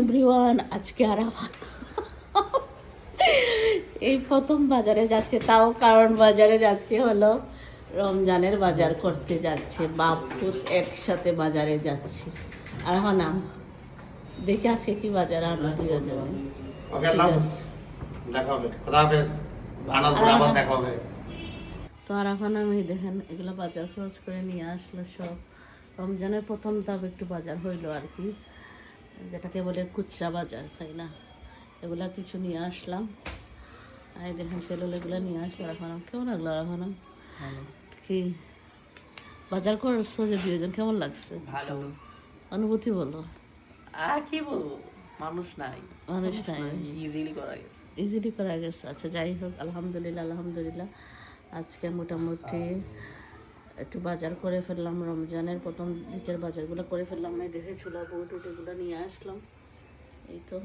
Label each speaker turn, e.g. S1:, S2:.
S1: Everyone, আজকে আর এই প্রথম বাজারে যাচ্ছে, তাও কারণ বাজারে যাচ্ছে হলো রমজানের বাজার করতে যাচ্ছে। বাপুত একসাথে বাজারে যাচ্ছে। আর না দেখে আজকে কি বাজার আনো দুজনে। তো আর এখন আমি দেখেন এগুলো বাজার খরচ করে নিয়ে আসলো সব। রমজানের প্রথম ধাপ একটু বাজার হইলো আর কি, যেটাকে বলে খুচরা বাজার, তাই না? এগুলা কিছু নিয়ে আসলাম। আর দেখেন তেল এগুলো নিয়ে আসলো। এখন কেমন লাগলো? এখন কি বাজার করছো যে দুজন, কেমন লাগছে?
S2: ভালো
S1: অনুভূতি বলো।
S2: আর কি বলবো, মানুষ নাই ইজিলি
S1: করা গেছে। আচ্ছা যাই হোক, আলহামদুলিল্লাহ আজকে মোটামুটি একটু বাজার করে ফেললাম। রমজানের প্রথম দিকের বাজারগুলো করে ফেললাম। আমি দেখে ছোলা বুট এগুলো নিয়ে আসলাম। এই তো